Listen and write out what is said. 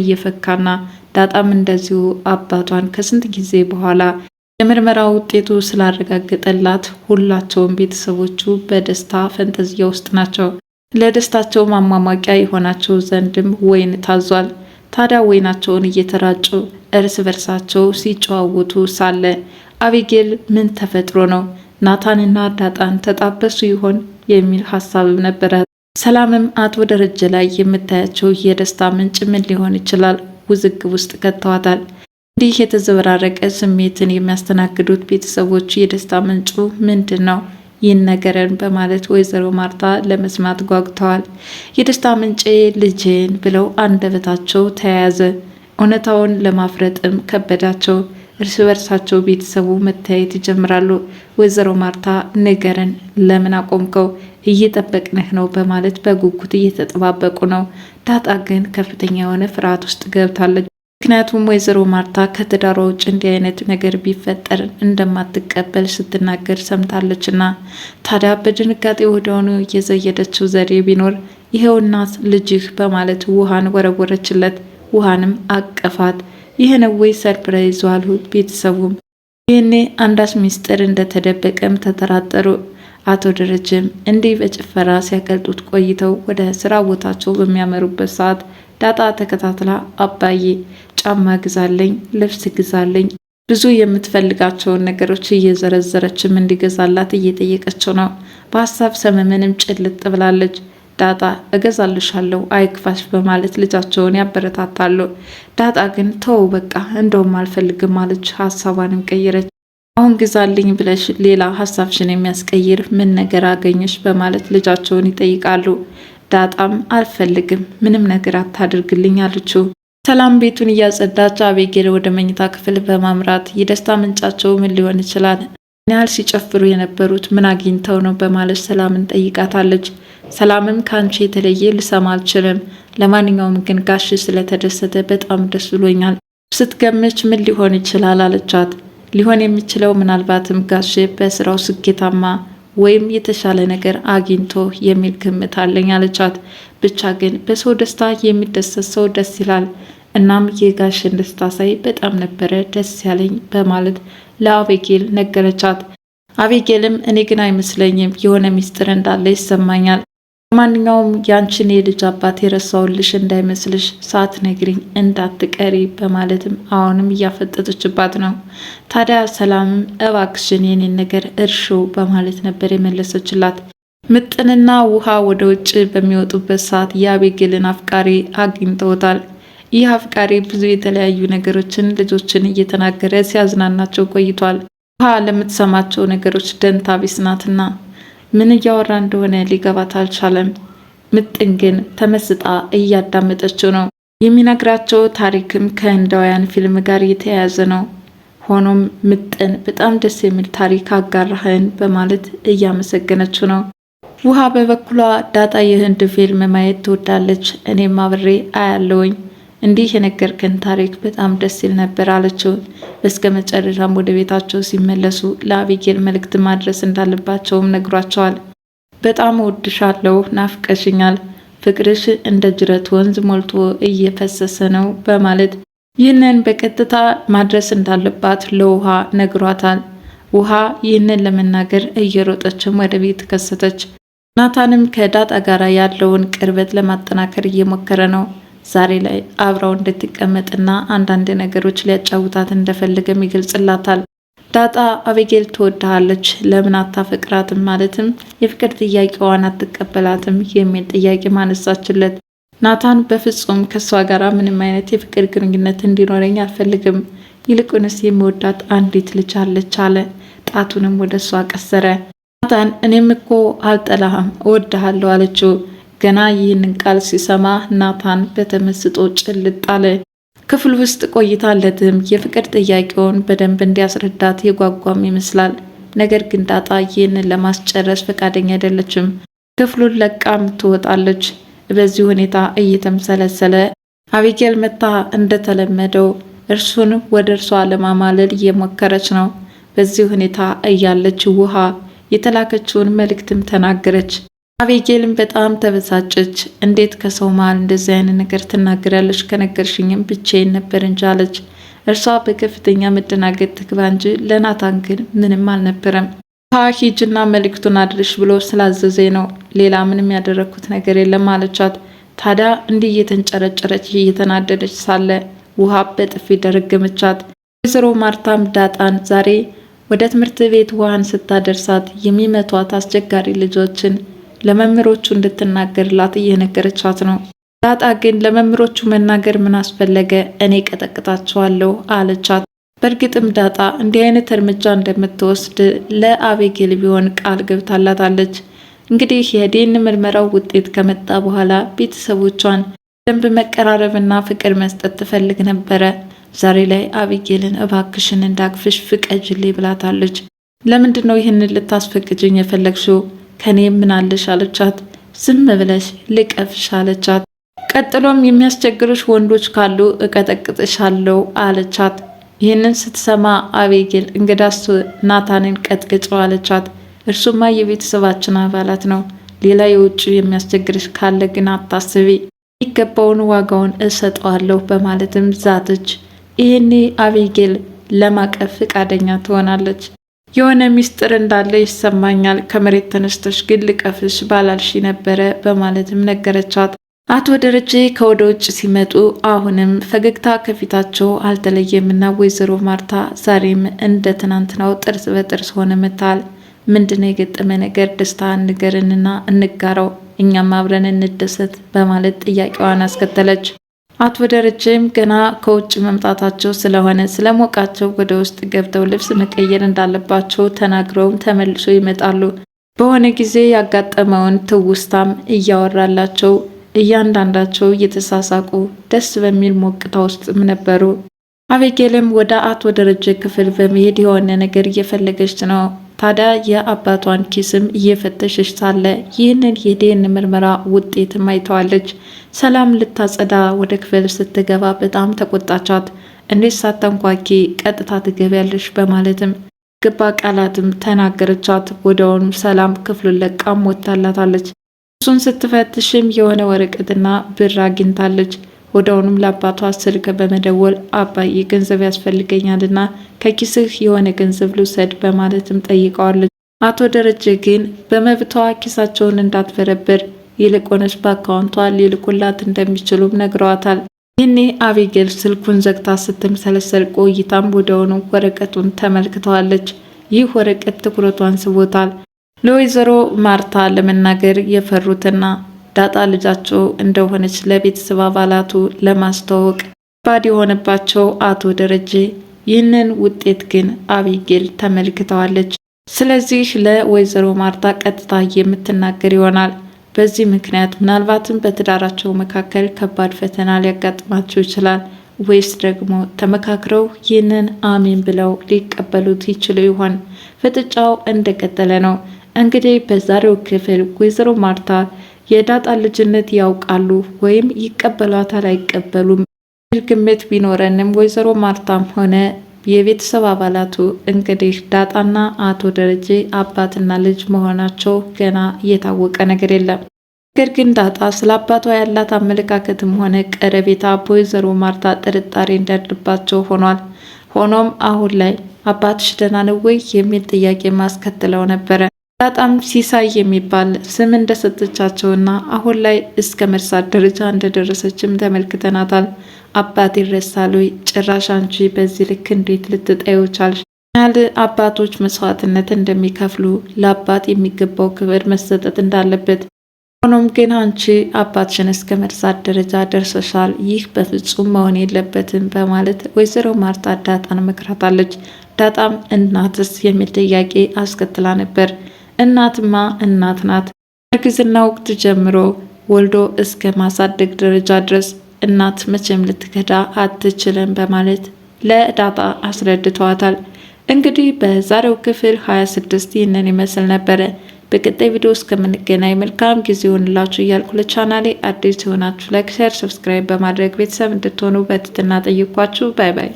እየፈካና ዳጣም እንደዚሁ አባቷን ከስንት ጊዜ በኋላ የምርመራ ውጤቱ ስላረጋገጠላት ሁላቸውም ቤተሰቦቹ በደስታ ፈንጠዝያ ውስጥ ናቸው። ለደስታቸው ማሟሟቂያ የሆናቸው ዘንድም ወይን ታዟል። ታዲያ ወይናቸውን እየተራጩ እርስ በርሳቸው ሲጨዋወቱ ሳለ አቤጌል ምን ተፈጥሮ ነው ናታንና ዳጣን ተጣበሱ ይሆን የሚል ሀሳብም ነበረ። ሰላምም አቶ ደረጀ ላይ የምታያቸው የደስታ ምንጭ ምን ሊሆን ይችላል ውዝግብ ውስጥ ከተዋታል። እንዲህ የተዘበራረቀ ስሜትን የሚያስተናግዱት ቤተሰቦች የደስታ ምንጩ ምንድን ነው ይህን ነገርን በማለት ወይዘሮ ማርታ ለመስማት ጓጉተዋል። የደስታ ምንጭ ልጄን ብለው አንደበታቸው ተያያዘ። እውነታውን ለማፍረጥም ከበዳቸው። እርስ በርሳቸው ቤተሰቡ መተያየት ይጀምራሉ። ወይዘሮ ማርታ ነገርን ለምን አቆምከው እየጠበቅንህ ነው በማለት በጉጉት እየተጠባበቁ ነው። ዳጣ ግን ከፍተኛ የሆነ ፍርሃት ውስጥ ገብታለች። ምክንያቱም ወይዘሮ ማርታ ከትዳሯ ውጭ እንዲህ አይነት ነገር ቢፈጠር እንደማትቀበል ስትናገር ሰምታለችና ታዲያ በድንጋጤ ወዲያውኑ የዘየደችው ዘዴ ቢኖር ይሄው እናት ልጅህ በማለት ውሃን ወረወረችለት። ውሃንም አቀፋት። ይህን ወይ ሰርፕራይዝ አሉ ቤተሰቡም። ይህኔ አንዳች ሚስጥር እንደተደበቀም ተጠራጠሩ። አቶ ደረጀም እንዲህ በጭፈራ ሲያቀልጡት ቆይተው ወደ ስራ ቦታቸው በሚያመሩበት ሰዓት ዳጣ ተከታትላ አባዬ ጫማ ግዛለኝ፣ ልብስ ግዛለኝ፣ ብዙ የምትፈልጋቸውን ነገሮች እየዘረዘረችም እንዲገዛላት እየጠየቀችው ነው። በሀሳብ ሰመመንም ጭልጥ ብላለች። ዳጣ እገዛልሻለሁ አይክፋሽ በማለት ልጃቸውን ያበረታታሉ። ዳጣ ግን ተው በቃ እንደውም አልፈልግም ማለች። ሀሳቧንም ቀየረች። አሁን ግዛልኝ ብለሽ ሌላ ሀሳብሽን የሚያስቀይር ምን ነገር አገኘሽ በማለት ልጃቸውን ይጠይቃሉ። ዳጣም አልፈልግም ምንም ነገር አታድርግልኝ አለችው። ሰላም ቤቱን እያጸዳች አቤጌል ወደ መኝታ ክፍል በማምራት የደስታ ምንጫቸው ምን ሊሆን ይችላል? ምን ያህል ሲጨፍሩ የነበሩት ምን አግኝተው ነው በማለት ሰላምን ጠይቃታለች። ሰላምም ከአንቺ የተለየ ልሰማ አልችልም፣ ለማንኛውም ግን ጋሽ ስለተደሰተ በጣም ደስ ብሎኛል። ስትገምች ምን ሊሆን ይችላል አለቻት። ሊሆን የሚችለው ምናልባትም ጋሽ በስራው ስኬታማ ወይም የተሻለ ነገር አግኝቶ የሚል ግምት አለኝ አለቻት። ብቻ ግን በሰው ደስታ የሚደሰት ሰው ደስ ይላል። እናም የጋሽን ደስታ ሳይ በጣም ነበረ ደስ ያለኝ በማለት ለአቤጌል ነገረቻት። አቤጌልም እኔ ግን አይመስለኝም የሆነ ሚስጥር እንዳለ ይሰማኛል። ለማንኛውም ያንቺን የልጅ አባት የረሳውልሽ እንዳይመስልሽ ሳትነግሪኝ እንዳትቀሪ በማለትም አሁንም እያፈጠጠችባት ነው። ታዲያ ሰላምም እባክሽን የኔን ነገር እርሾ በማለት ነበር የመለሰችላት። ምጥንና ውሃ ወደ ውጭ በሚወጡበት ሰዓት የአቤጌልን አፍቃሪ አግኝተውታል። ይህ አፍቃሪ ብዙ የተለያዩ ነገሮችን ልጆችን እየተናገረ ሲያዝናናቸው ቆይቷል። ውሃ ለምትሰማቸው ነገሮች ደንታ ቢስ ናትና ምን እያወራ እንደሆነ ሊገባት አልቻለም። ምጥን ግን ተመስጣ እያዳመጠችው ነው። የሚነግራቸው ታሪክም ከህንዳውያን ፊልም ጋር የተያያዘ ነው። ሆኖም ምጥን በጣም ደስ የሚል ታሪክ አጋራህን በማለት እያመሰገነችው ነው። ውሃ በበኩሏ ዳጣ የህንድ ፊልም ማየት ትወዳለች፣ እኔም አብሬ አያለውኝ፣ እንዲህ የነገርከን ታሪክ በጣም ደስ ይል ነበር አለችው። በስከ መጨረሻም ወደ ቤታቸው ሲመለሱ ለአቤጌል መልእክት ማድረስ እንዳለባቸውም ነግሯቸዋል። በጣም እወድሻለሁ፣ ናፍቀሽኛል፣ ፍቅርሽ እንደ ጅረት ወንዝ ሞልቶ እየፈሰሰ ነው በማለት ይህንን በቀጥታ ማድረስ እንዳለባት ለውሃ ነግሯታል። ውሃ ይህንን ለመናገር እየሮጠችም ወደ ቤት ከሰተች። ናታንም ከዳጣ ጋር ያለውን ቅርበት ለማጠናከር እየሞከረ ነው። ዛሬ ላይ አብራው እንድትቀመጥና አንዳንድ ነገሮች ሊያጫውታት እንደፈለገም ይገልጽላታል። ዳጣ አቤጌል ትወድሃለች ለምን አታፈቅራትም ማለትም የፍቅር ጥያቄዋን አትቀበላትም የሚል ጥያቄ ማነሳችለት። ናታን በፍጹም ከሷ ጋር ምንም አይነት የፍቅር ግንኙነት እንዲኖረኝ አልፈልግም፣ ይልቁንስ የሚወዳት አንዲት ልጅ አለች አለ። ጣቱንም ወደ እሷ ቀሰረ። ናታን እኔም እኮ አልጠላህም እወድሃለሁ አለችው። ገና ይህንን ቃል ሲሰማ ናታን በተመስጦ ጭልጥ አለ። ክፍል ውስጥ ቆይታለትም የፍቅር ጥያቄውን በደንብ እንዲያስረዳት የጓጓም ይመስላል። ነገር ግን ዳጣ ይህንን ለማስጨረስ ፈቃደኛ አይደለችም። ክፍሉን ለቃም ትወጣለች። በዚህ ሁኔታ እየተምሰለሰለ አቤጌል መታ እንደተለመደው እርሱን ወደ እርሷ ለማማለል እየሞከረች ነው። በዚህ ሁኔታ እያለች ውሃ የተላከችውን መልእክትም ተናገረች። አቤጌልም በጣም ተበሳጨች። እንዴት ከሰው መሀል እንደዚህ አይነት ነገር ትናገራለች? ከነገርሽኝም ብቻዬን ነበር እንጂ አለች። እርሷ በከፍተኛ መደናገጥ ትግባ እንጂ ለናታን ግን ምንም አልነበረም። ሂጂና መልእክቱን አድርሽ ብሎ ስላዘዘኝ ነው፣ ሌላ ምንም ያደረግኩት ነገር የለም አለቻት። ታዲያ እንዲህ እየተንጨረጨረች እየተናደደች ሳለ ውሃ በጥፊ ደረገመቻት። ወይዘሮ ማርታም ዳጣን ዛሬ ወደ ትምህርት ቤት ውሃን ስታደርሳት የሚመቷት አስቸጋሪ ልጆችን ለመምህሮቹ እንድትናገርላት እየነገረቻት ነው። ዳጣ ግን ለመምህሮቹ መናገር ምን አስፈለገ? እኔ ቀጠቅጣቸዋለሁ አለቻት። በእርግጥም ዳጣ እንዲህ አይነት እርምጃ እንደምትወስድ ለአቤጌል ቢሆን ቃል ገብታላታለች። እንግዲህ የዲኤንኤ ምርመራው ውጤት ከመጣ በኋላ ቤተሰቦቿን ደንብ መቀራረብና ፍቅር መስጠት ትፈልግ ነበረ። ዛሬ ላይ አቤጌልን እባክሽን እንዳቅፍሽ ፍቀጅልኝ ብላታለች። ለምንድን ነው ይህንን ልታስፈቅጅኝ የፈለግሽው? ከኔ ምን አለሽ አለቻት። ዝም ብለሽ ልቀፍሽ አለቻት። ቀጥሎም የሚያስቸግሩሽ ወንዶች ካሉ እቀጠቅጥሻለሁ አለቻት። ይህንን ስትሰማ አቤጌል እንግዳስ ናታንን ቀጥቅጭው አለቻት። እርሱማ የቤተሰባችን አባላት ነው፣ ሌላ የውጭ የሚያስቸግርሽ ካለ ግን አታስቢ፣ የሚገባውን ዋጋውን እሰጠዋለሁ በማለትም ዛተች። ይህኔ አቤጌል ለማቀፍ ፈቃደኛ ትሆናለች። የሆነ ሚስጥር እንዳለ ይሰማኛል፣ ከመሬት ተነስተሽ ግን ልቀፍሽ ባላልሽ ነበረ በማለትም ነገረቻት። አቶ ደረጀ ከወደ ውጭ ሲመጡ አሁንም ፈገግታ ከፊታቸው አልተለየምና ወይዘሮ ማርታ ዛሬም እንደ ትናንትናው ጥርስ በጥርስ ሆነ መታል። ምንድነው የገጠመ ነገር? ደስታ ንገርንና እንጋራው፣ እኛም አብረን እንደሰት በማለት ጥያቄዋን አስከተለች። አቶ ደረጀም ገና ከውጭ መምጣታቸው ስለሆነ ስለሞቃቸው ወደ ውስጥ ገብተው ልብስ መቀየር እንዳለባቸው ተናግረውም ተመልሶ ይመጣሉ። በሆነ ጊዜ ያጋጠመውን ትውስታም እያወራላቸው እያንዳንዳቸው እየተሳሳቁ ደስ በሚል ሞቅታ ውስጥም ነበሩ። አቤጌልም ወደ አቶ ደረጀ ክፍል በመሄድ የሆነ ነገር እየፈለገች ነው። ታዲያ የአባቷን ኪስም እየፈተሸች ሳለ ይህንን የዲኤንኤ ምርመራ ውጤትም አይተዋለች። ሰላም ልታጸዳ ወደ ክፍል ስትገባ በጣም ተቆጣቻት። እንዴት ሳታንኳኪ ቀጥታ ትገቢያለሽ? በማለትም ግባ ቃላትም ተናገረቻት። ወዲያውኑ ሰላም ክፍሉን ለቃም ወጥታላታለች። እሱን ስትፈትሽም የሆነ ወረቀትና ብር አግኝታለች። ወዲያውኑም ለአባቷ ስልክ በመደወል አባዬ ገንዘብ ያስፈልገኛልና ከኪስህ የሆነ ገንዘብ ልውሰድ በማለትም ጠይቀዋለች። አቶ ደረጀ ግን በመብቷ ኪሳቸውን እንዳትበረብር ይልቁንስ በአካውንቷ ሊልኩላት እንደሚችሉም ነግረዋታል። ይህኔ አቤጌል ስልኩን ዘግታ ስትምሰለሰል ቆይታም ወዲያውኑ ወረቀቱን ተመልክተዋለች። ይህ ወረቀት ትኩረቷን ስቦታል። ለወይዘሮ ማርታ ለመናገር የፈሩትና ዳጣ ልጃቸው እንደሆነች ለቤተሰብ አባላቱ ለማስተዋወቅ ባድ የሆነባቸው አቶ ደረጀ ይህንን ውጤት ግን አቤጌል ተመልክተዋለች። ስለዚህ ለወይዘሮ ማርታ ቀጥታ የምትናገር ይሆናል። በዚህ ምክንያት ምናልባትም በትዳራቸው መካከል ከባድ ፈተና ሊያጋጥማቸው ይችላል፣ ወይስ ደግሞ ተመካክረው ይህንን አሜን ብለው ሊቀበሉት ይችሉ ይሆን? ፍጥጫው እንደቀጠለ ነው። እንግዲህ በዛሬው ክፍል ወይዘሮ ማርታ የዳጣ ልጅነት ያውቃሉ ወይም ይቀበሏታል አይቀበሉም ግምት ቢኖረንም ወይዘሮ ማርታም ሆነ የቤተሰብ አባላቱ እንግዲህ ዳጣና አቶ ደረጀ አባትና ልጅ መሆናቸው ገና እየታወቀ ነገር የለም። ነገር ግን ዳጣ ስለ አባቷ ያላት አመለካከትም ሆነ ቀረቤታ በወይዘሮ ማርታ ጥርጣሬ እንዳድርባቸው ሆኗል። ሆኖም አሁን ላይ አባትሽ ደህና ነው ወይ የሚል ጥያቄ ማስከትለው ነበረ። ዳጣም ሲሳይ የሚባል ስም እንደሰጠቻቸውና አሁን ላይ እስከ መርሳት ደረጃ እንደደረሰችም ተመልክተናታል። አባት ይረሳል ወይ? ጭራሽ አንቺ በዚህ ልክ እንዴት ልትጠይው ቻልሽ? ያህል አባቶች መስዋዕትነት እንደሚከፍሉ ለአባት የሚገባው ክብር መሰጠት እንዳለበት፣ ሆኖም ግን አንቺ አባትሽን እስከ መርሳት ደረጃ ደርሰሻል፣ ይህ በፍጹም መሆን የለበትም በማለት ወይዘሮ ማርታ ዳጣን መክራታለች። ዳጣም እናትስ የሚል ጥያቄ አስከትላ ነበር። እናትማ እናት ናት። እርግዝና ወቅት ጀምሮ ወልዶ እስከ ማሳደግ ደረጃ ድረስ እናት መቼም ልትከዳ አትችልም በማለት ለዳጣ አስረድተዋታል። እንግዲህ በዛሬው ክፍል 26 ይህንን ይመስል ነበረ። በቀጣይ ቪዲዮ እስከምንገናኝ መልካም ጊዜ ይሁንላችሁ እያልኩ ለቻናሌ አዲስ የሆናችሁ ላይክ፣ ሼር፣ ሰብስክራይብ በማድረግ ቤተሰብ እንድትሆኑ በትህትና ጠይቋችሁ። ባይ ባይ።